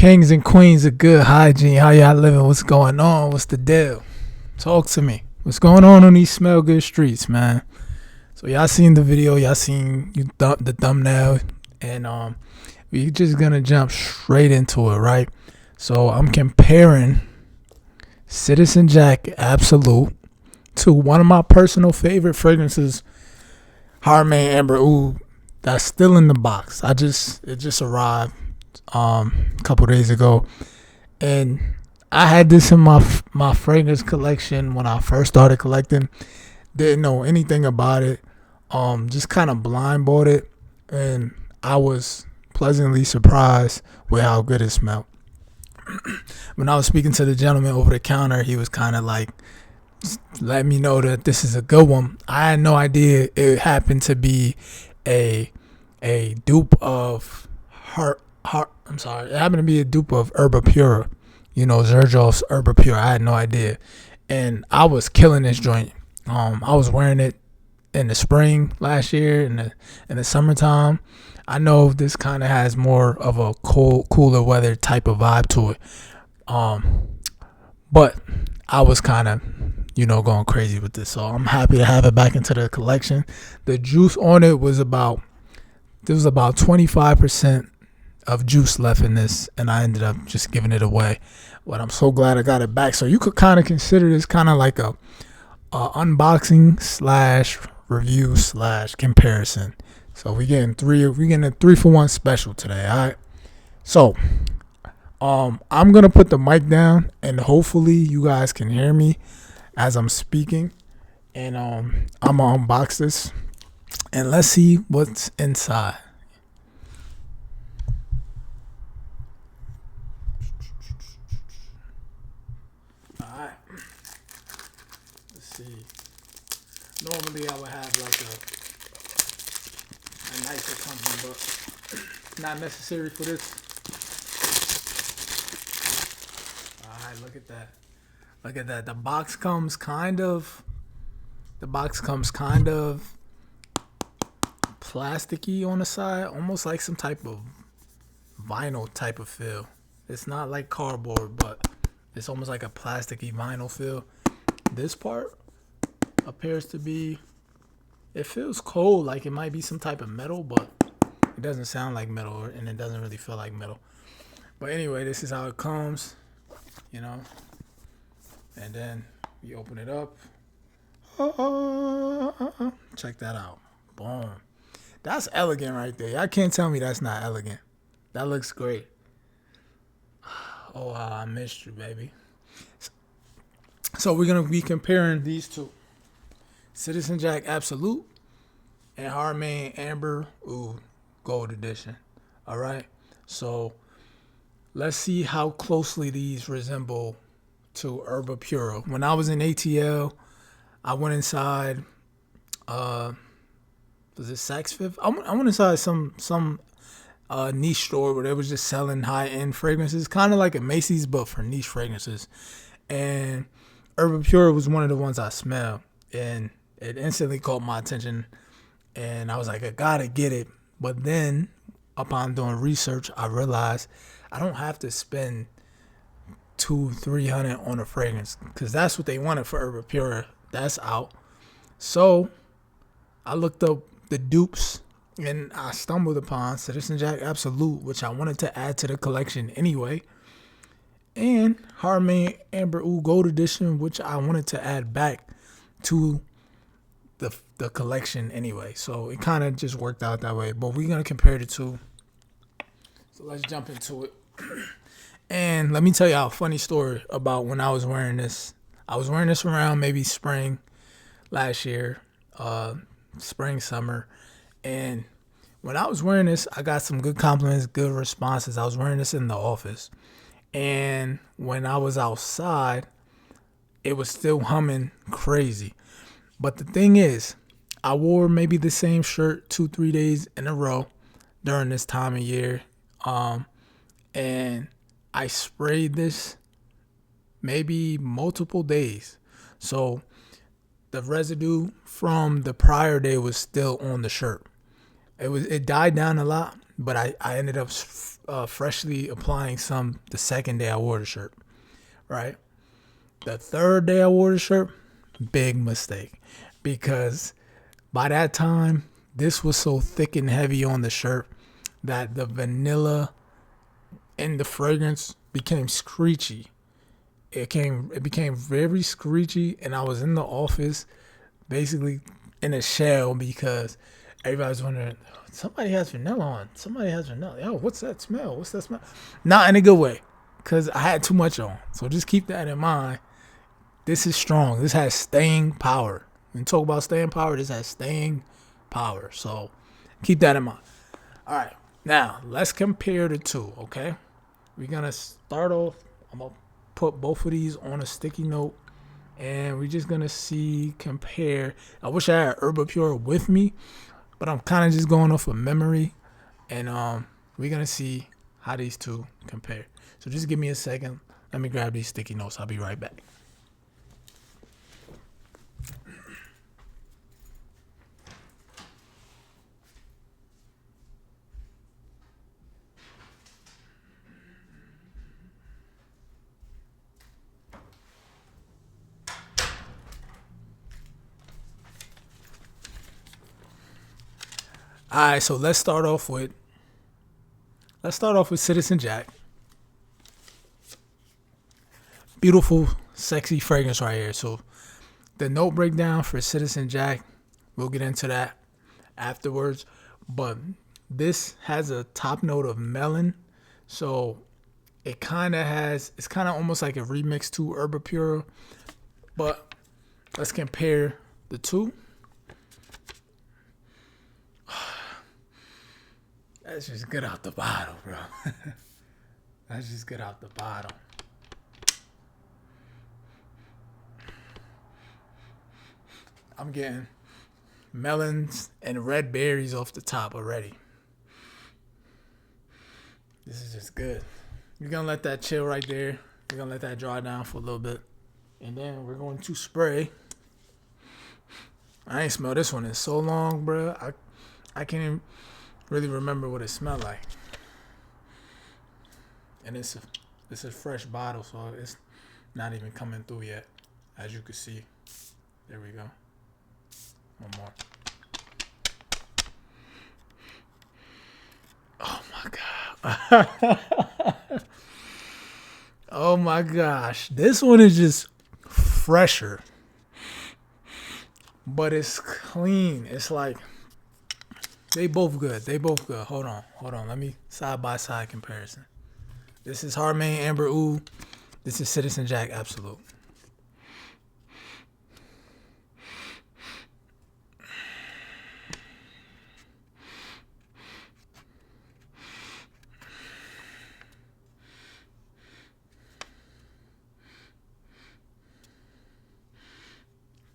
Kings and queens of good hygiene. How y'all living? What's going on? What's the deal? Talk to me. What's going on these smell good streets, man? So y'all seen the video, y'all seen the thumbnail, and we just gonna jump straight into it, right? So I'm comparing Citizen Jack Absolute to one of my personal favorite fragrances, Harmony Amber Oud, that's still in the box. It just arrived a couple days ago, and I had this in my fragrance collection when I first started collecting. Didn't know anything about it. Just kind of blind bought it, and I was pleasantly surprised with how good it smelled. When I was speaking to the gentleman over the counter, he was kind of like, let me know that this is a good one. I had no idea it happened to be a dupe of it happened to be a dupe of Erba Pura. Xerjoff's Erba Pura. I had no idea. And I was killing this joint. I was wearing it in the spring last year, in the summertime. I know this kind of has more of a cooler weather type of vibe to it. But I was kind of, going crazy with this. So I'm happy to have it back into the collection. The juice on it was about 25% of juice left in this, and I ended up just giving it away. But I'm so glad I got it back. So you could kind of consider this kind of like a unboxing / review / comparison. So we're getting a 3-for-1 special today. All right. So I'm gonna put the mic down, and hopefully you guys can hear me as I'm speaking. And I'm gonna unbox this, and let's see what's inside. Alright. Let's see. Normally I would have like a nicer company, but not necessary for this. Alright, look at that. Look at that. The box comes kind of plasticky on the side, almost like some type of vinyl type of feel. It's not like cardboard, but it's almost like a plasticky vinyl feel. This part appears to be, it feels cold, like it might be some type of metal, but it doesn't sound like metal, and it doesn't really feel like metal. But anyway, this is how it comes, and then you open it up. Check that out. Boom. That's elegant right there. Y'all can't tell me that's not elegant. That looks great. Oh, I missed you, baby. So we're going to be comparing these two. Citizen Jack Absolute and Harmony Amber Oud Gold Edition. All right. So let's see how closely these resemble to Erba Pura. When I was in ATL, I went inside, was it Saks Fifth? I went inside some niche store where they was just selling high-end fragrances, kind of like a Macy's, but for niche fragrances. And Erba Pura was one of the ones I smelled, and it instantly caught my attention, and I was like, I gotta get it. But then, upon doing research, I realized I don't have to spend $200-300 on a fragrance, because that's what they wanted for Erba Pura. That's out. So I looked up the dupes, and I stumbled upon Citizen Jack Absolute, which I wanted to add to the collection anyway, and Harmony Amber Oud Gold Edition, which I wanted to add back to the collection anyway. So it kind of just worked out that way. But we're gonna compare the two. So let's jump into it. And let me tell y'all a funny story about when I was wearing this. I was wearing this around maybe spring last year, spring, summer. And when I was wearing this, I got some good compliments, good responses. I was wearing this in the office. And when I was outside, it was still humming crazy. But the thing is, I wore maybe the same shirt 2-3 days in a row during this time of year. And I sprayed this maybe multiple days. So the residue from the prior day was still on the shirt. It died down a lot, but I ended up freshly applying some the second day I wore the shirt. Right, the third day I wore the shirt, big mistake, because by that time this was so thick and heavy on the shirt that the vanilla in the fragrance became screechy. It became very screechy, and I was in the office basically in a shell because everybody's wondering, somebody has vanilla on. Somebody has vanilla. Yo, what's that smell? What's that smell? Not in a good way, because I had too much on. So just keep that in mind. This is strong. This has staying power. When you talk about staying power, this has staying power. So keep that in mind. All right. Now, let's compare the two, okay? We're going to start off. I'm going to put both of these on a sticky note, and we're just going to see, compare. I wish I had Erba Pura with me, but I'm kind of just going off of memory, and we're going to see how these two compare. So just give me a second. Let me grab these sticky notes. I'll be right back. All right, so let's start off with Citizen Jack. Beautiful, sexy fragrance right here. So the note breakdown for Citizen Jack, we'll get into that afterwards. But this has a top note of melon, so it's kind of almost like a remix to Erba Pura. But let's compare the two. That's just good out the bottle, bro. That's just good out the bottle. I'm getting melons and red berries off the top already. This is just good. We're going to let that chill right there. We're going to let that dry down for a little bit. And then we're going to spray. I ain't smelled this one in so long, bro. I can't even really remember what it smelled like. And it's a fresh bottle, so it's not even coming through yet, as you can see. There we go. One more. Oh my god. Oh my gosh. This one is just fresher, but it's clean. It's like they both good. Hold on. Let me side by side comparison. This is Harmaine Amber Oud. This is Citizen Jack Absolute.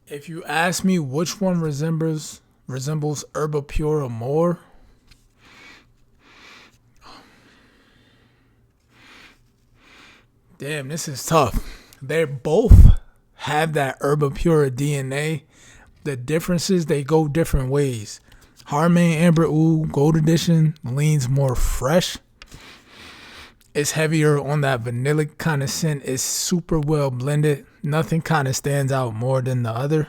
If you ask me which one resembles Erba Pura more, damn, this is tough. They both have that Erba Pura DNA. The differences, they go different ways. Harmaine Amber Oud Gold Edition leans more fresh. It's heavier on that vanilla kind of scent. It's super well blended. Nothing kind of stands out more than the other.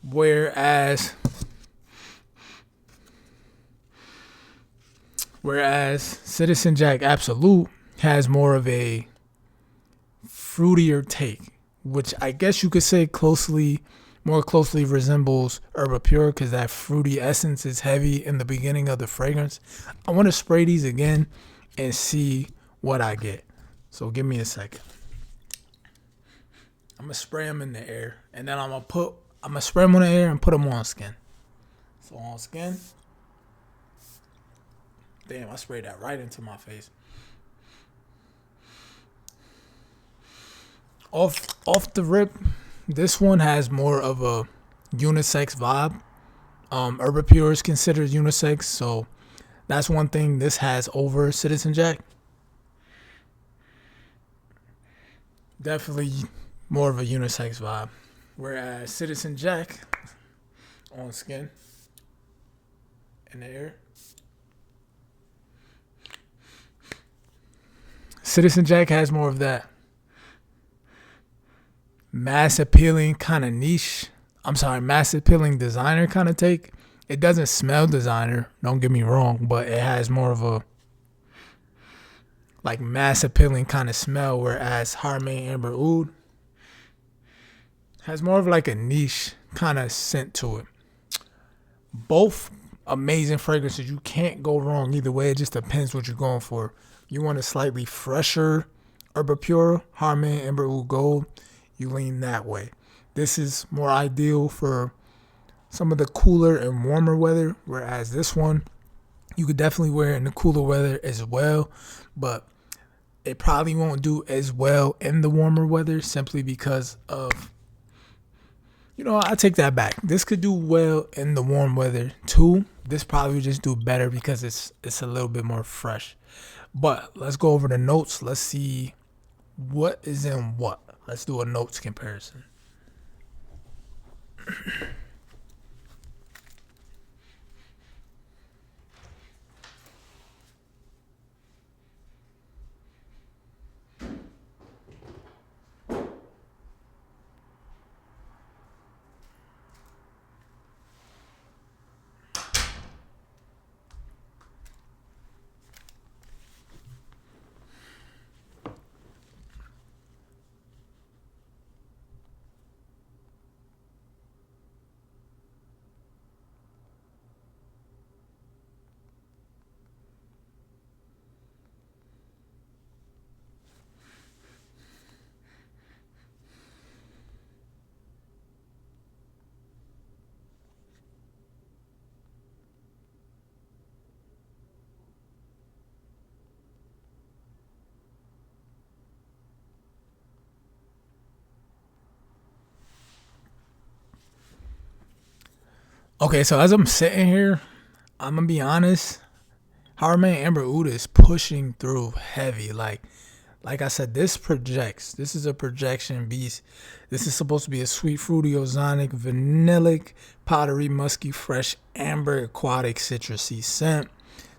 Whereas Citizen Jack Absolute has more of a fruitier take, which I guess you could say more closely resembles Erba Pura, because that fruity essence is heavy in the beginning of the fragrance. I want to spray these again and see what I get. So give me a second. I'm gonna spray them in the air, and then I'm gonna spray them on the air and put them on skin. So on skin, damn, I sprayed that right into my face. Off the rip, this one has more of a unisex vibe. Erba Pura is considered unisex, so that's one thing this has over Citizen Jack. Definitely more of a unisex vibe. Whereas Citizen Jack on skin, in the air. Citizen Jack has more of that mass appealing kind of niche. Mass appealing designer kind of take. It doesn't smell designer, don't get me wrong, but it has more of a like mass appealing kind of smell, whereas Harmony Amber Oud has more of like a niche kind of scent to it. Both amazing fragrances. You can't go wrong either way. It just depends what you're going for. You want a slightly fresher Erba Pura, Harmony Amber Oud Gold, you lean that way. This is more ideal for some of the cooler and warmer weather, whereas this one, you could definitely wear it in the cooler weather as well, but it probably won't do as well in the warmer weather simply because of, I take that back. This could do well in the warm weather too. This probably would just do better because it's a little bit more fresh. But let's go over the notes. Let's see what is in what. Let's do a notes comparison. Okay, so as I'm sitting here, I'm gonna be honest. Harmony Amber Oud is pushing through heavy. Like I said, this projects. This is a projection beast. This is supposed to be a sweet, fruity, ozonic, vanillic, powdery, musky, fresh, amber, aquatic, citrusy scent.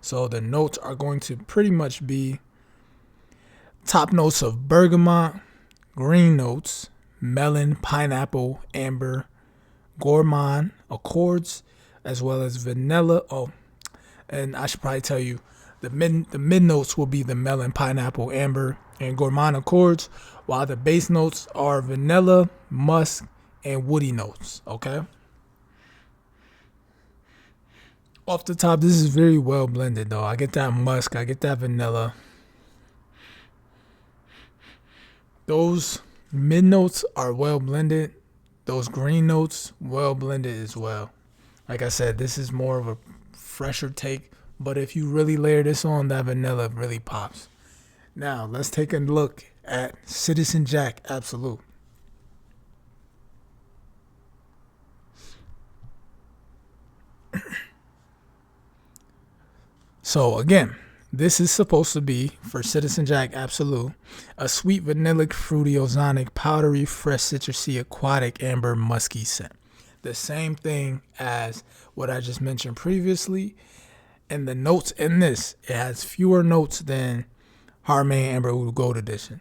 So the notes are going to pretty much be top notes of bergamot, green notes, melon, pineapple, amber, gourmand, accords, as well as vanilla. Oh, and I should probably tell you, the mid notes will be the melon, pineapple, amber, and gourmand accords, while the base notes are vanilla, musk, and woody notes. Okay. Off the top, this is very well blended, though. I get that musk, I get that vanilla. Those mid notes are well blended. Those green notes, well blended as well. Like I said, this is more of a fresher take, but if you really layer this on, that vanilla really pops. Now, let's take a look at Citizen Jack Absolute. So again, this is supposed to be, for Citizen Jack Absolute, a sweet, vanillic, fruity, ozonic, powdery, fresh, citrusy, aquatic, amber, musky scent. The same thing as what I just mentioned previously. And the notes in this, it has fewer notes than Harmony Amber Oud Gold Edition.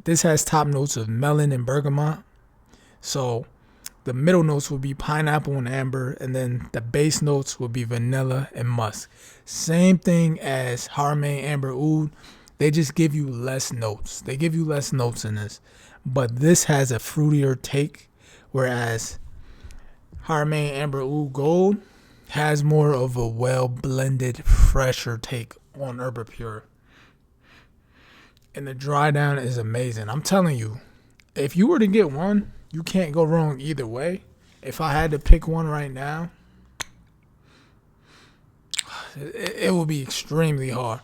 This has top notes of melon and bergamot. So the middle notes will be pineapple and amber, and then the base notes will be vanilla and musk. Same thing as Harmony Amber Oud. They just give you less notes. They give you less notes in this. But this has a fruitier take, whereas Harmony Amber Oud Gold has more of a well-blended, fresher take on Erba Pura. And the dry down is amazing. I'm telling you, if you were to get one, you can't go wrong either way. If I had to pick one right now, it will be extremely hard.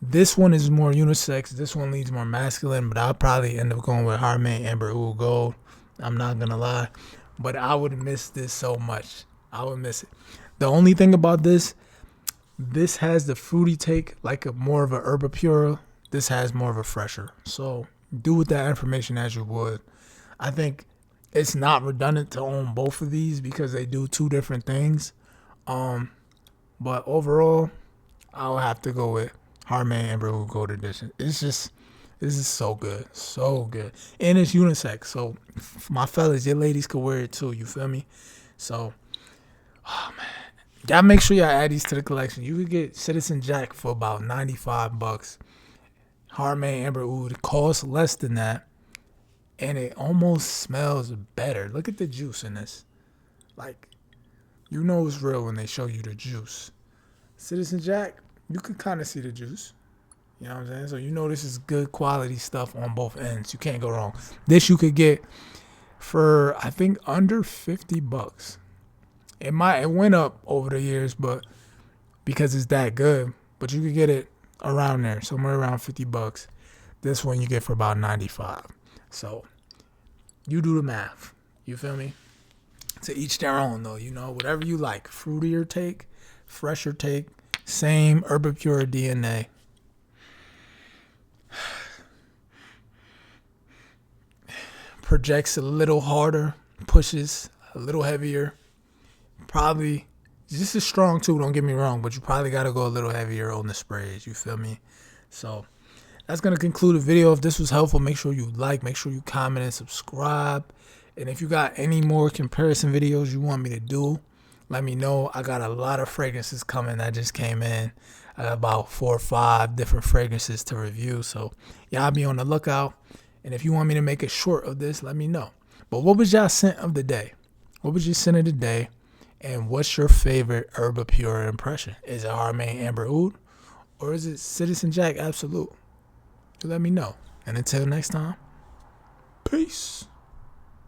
This one is more unisex. This one leads more masculine, but I'll probably end up going with Harmony Amber Oud Gold. I'm not going to lie. But I would miss this so much. I would miss it. The only thing about this has the fruity take, like more of a Erba Pura. This has more of a fresher. So do with that information as you would. I think it's not redundant to own both of these because they do two different things. But overall, I'll have to go with Harman Amber Oud Gold Edition. It's just, this is so good. So good. And it's unisex. So, my fellas, your ladies could wear it too. You feel me? So, oh man. Y'all make sure y'all add these to the collection. You could get Citizen Jack for about $95. Harman Amber Oud costs less than that. And it almost smells better. Look at the juice in this. Like, you know it's real when they show you the juice. Citizen Jack, you can kind of see the juice. You know what I'm saying? So you know this is good quality stuff on both ends. You can't go wrong. This you could get for, I think, under $50. It went up over the years, but because it's that good. But you could get it around there, somewhere around $50. This one you get for about 95. So you do the math. You feel me? To each their own, though. You know, whatever you like. Fruitier take, fresher take, same Erba Pura DNA. Projects a little harder, pushes a little heavier. Probably just as strong too, don't get me wrong, but you probably got to go a little heavier on the sprays. You feel me? So that's going to conclude the video. If this was helpful, make sure you like, make sure you comment and subscribe. And if you got any more comparison videos you want me to do, let me know. I got a lot of fragrances coming that just came in. I got about 4 or 5 different fragrances to review. So y'all be on the lookout. And if you want me to make a short of this, let me know. But what was y'all scent of the day? What was your scent of the day? And what's your favorite Erba Pura impression? Is it Harman Amber Oud? Or is it Citizen Jack Absolute? You let me know. And until next time, peace.